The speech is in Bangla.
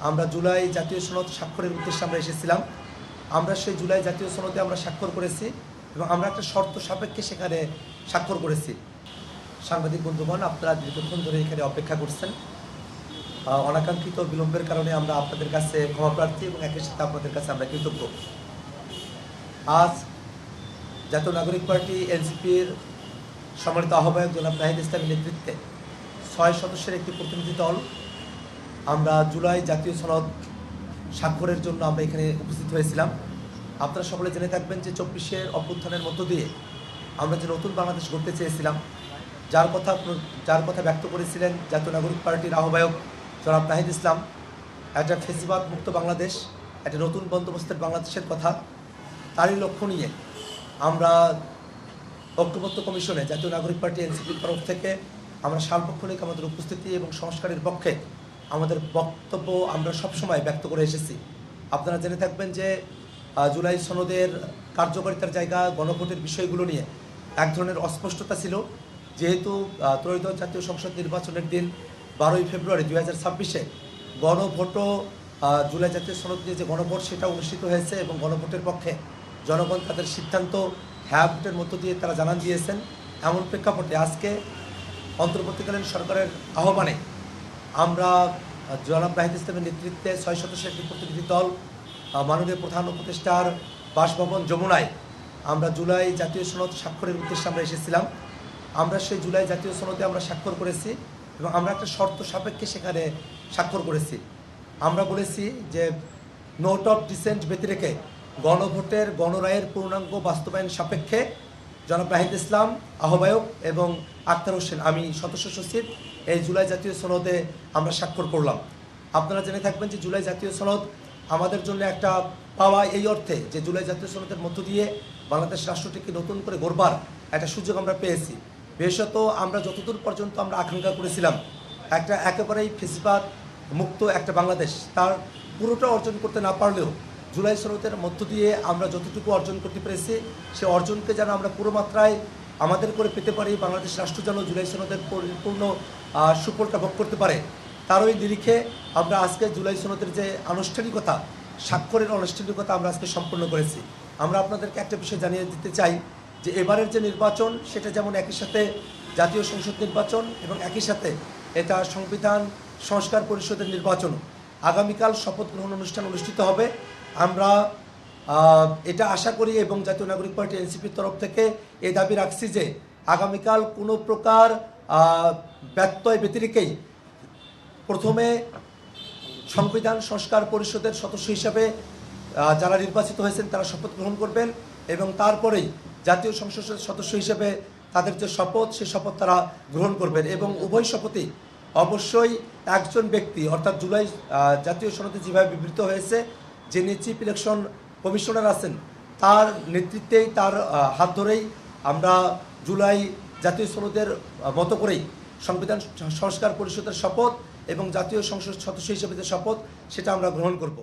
আমরা জুলাই জাতীয় সনদ স্বাক্ষরের উদ্দেশ্যে আমরা এসেছিলাম। আমরা সেই জুলাই জাতীয় সনদে আমরা স্বাক্ষর করেছি এবং আমরা একটা শর্ত সাপেক্ষে সেখানে স্বাক্ষর করেছি। সাংবাদিক বন্ধুগণ, আপনারা দীর্ঘক্ষণ ধরে এখানে অপেক্ষা করছেন। অনাকাঙ্ক্ষিত বিলম্বের কারণে আমরা আপনাদের কাছে ক্ষমা প্রার্থী এবং একই সাথে আপনাদের কাছে আমরা কৃতজ্ঞ। আজ জাতীয় নাগরিক পার্টি এনসিপির সম্মানিত আহ্বায়ক জনাব নাহিদ ইসলামের নেতৃত্বে 6 সদস্যের একটি প্রতিনিধি দল আমরা জুলাই জাতীয় সনদ স্বাক্ষরের জন্য আমরা এখানে উপস্থিত হয়েছিলাম। আপনারা সকলে জেনে থাকবেন যে 24-এর অভ্যুত্থানের মধ্য দিয়ে আমরা যে নতুন বাংলাদেশ গড়তে চেয়েছিলাম, যার কথা ব্যক্ত করেছিলেন জাতীয় নাগরিক পার্টির আহ্বায়ক জনাব নাহিদ ইসলাম, একটা ফেসিবাদ মুক্ত বাংলাদেশ, একটা নতুন বন্দোবস্তের বাংলাদেশের কথা, তারই লক্ষ্য নিয়ে আমরা ঐক্যবদ্ধ কমিশনে জাতীয় নাগরিক পার্টি এনসিপির তরফ থেকে আমরা সার্বক্ষণিক আমাদের উপস্থিতি এবং সংস্কারের পক্ষে আমাদের বক্তব্য আমরা সবসময় ব্যক্ত করে এসেছি। আপনারা জেনে থাকবেন যে জুলাই সনদের কার্যকারিতার জায়গা, গণভোটের বিষয়গুলো নিয়ে এক ধরনের অস্পষ্টতা ছিল। যেহেতু ত্রয়োদশ জাতীয় সংসদ নির্বাচনের দিন 12ই ফেব্রুয়ারি 2026-এ গণভোটও জুলাই জাতীয় সনদ নিয়ে যে গণভোট সেটা অনুষ্ঠিত হয়েছে এবং গণভোটের পক্ষে জনগণ তাদের সিদ্ধান্ত হ্যাঁ ভোটের মধ্য দিয়ে তারা জানান দিয়েছেন। এমন প্রেক্ষাপটে আজকে অন্তর্বর্তীকালীন সরকারের আহ্বানে আমরা জনাব নাহিদ ইসলামের নেতৃত্বে 6 সদস্যের একটি প্রতিনিধি দল মাননীয় প্রধান উপদেষ্টার বাসভবন যমুনায় আমরা জুলাই জাতীয় সনদ স্বাক্ষরের উদ্দেশ্যে আমরা এসেছিলাম। আমরা সেই জুলাই জাতীয় সনদে আমরা স্বাক্ষর করেছি এবং আমরা একটা শর্ত সাপেক্ষে সেখানে স্বাক্ষর করেছি। আমরা বলেছি যে নোট অফ ডিসেন্ট ব্যতিরেকে গণভোটের গণরায়ের পূর্ণাঙ্গ বাস্তবায়ন সাপেক্ষে জনাব নাহিদ ইসলাম আহ্বায়ক এবং আক্তার হোসেন আমি সদস্য সচিব এই জুলাই জাতীয় সনদে আমরা স্বাক্ষর করলাম। আপনারা জেনে থাকবেন যে জুলাই জাতীয় সনদ আমাদের জন্য একটা পাওয়া, এই অর্থে যে জুলাই জাতীয় সনদের মধ্য দিয়ে বাংলাদেশ রাষ্ট্রটিকে নতুন করে গড়বার একটা সুযোগ আমরা পেয়েছি। বিশেষত আমরা যতদূর পর্যন্ত আমরা আকাঙ্ক্ষা করেছিলাম একটা একেবারেই ফেসিবাদ মুক্ত একটা বাংলাদেশ, তার পুরোটা অর্জন করতে না পারলেও জুলাই সনদের মধ্য দিয়ে আমরা যতটুকু অর্জন করতে পেরেছি সে অর্জনকে যেন আমরা পুরো মাত্রায় আমাদের করে পেতে পারি, বাংলাদেশ রাষ্ট্র যেন জুলাই সনদের পরিপূর্ণ সুফলটা ভোগ করতে পারে, তারই নিরিখে আমরা আজকে জুলাই সনদের যে আনুষ্ঠানিকতা, স্বাক্ষরের আনুষ্ঠানিকতা আমরা আজকে সম্পন্ন করেছি। আমরা আপনাদেরকে একটা বিষয় জানিয়ে দিতে চাই যে এবারের যে নির্বাচন সেটা যেমন একই সাথে জাতীয় সংসদ নির্বাচন এবং একই সাথে এটা সংবিধান সংস্কার পরিষদের নির্বাচন। আগামীকাল শপথ গ্রহণ অনুষ্ঠান অনুষ্ঠিত হবে। আমরা এটা আশা করি এবং জাতীয় নাগরিক পার্টি এনসিপির তরফ থেকে এই দাবি রাখছি যে আগামীকাল কোনো প্রকার ব্যত্যয় ব্যতিরেকেই প্রথমে সংবিধান সংস্কার পরিষদের সদস্য হিসাবে যারা নির্বাচিত হয়েছেন তারা শপথ গ্রহণ করবেন এবং তারপরেই জাতীয় সংসদের সদস্য হিসেবে তাদের যে শপথ সে শপথ তারা গ্রহণ করবেন এবং উভয় শপথই অবশ্যই একজন ব্যক্তি অর্থাৎ জুলাই জাতীয় সনদে যেভাবে বিবৃত হয়েছে যিনি চিফ ইলেকশন কমিশনার আছেন তার নেতৃত্বেই, তার হাত ধরেই আমরা জুলাই জাতীয় সনদের মতো করেই সংবিধান সংস্কার পরিষদের শপথ এবং জাতীয় সংসদ সদস্য হিসেবে যে শপথ সেটা আমরা গ্রহণ করব।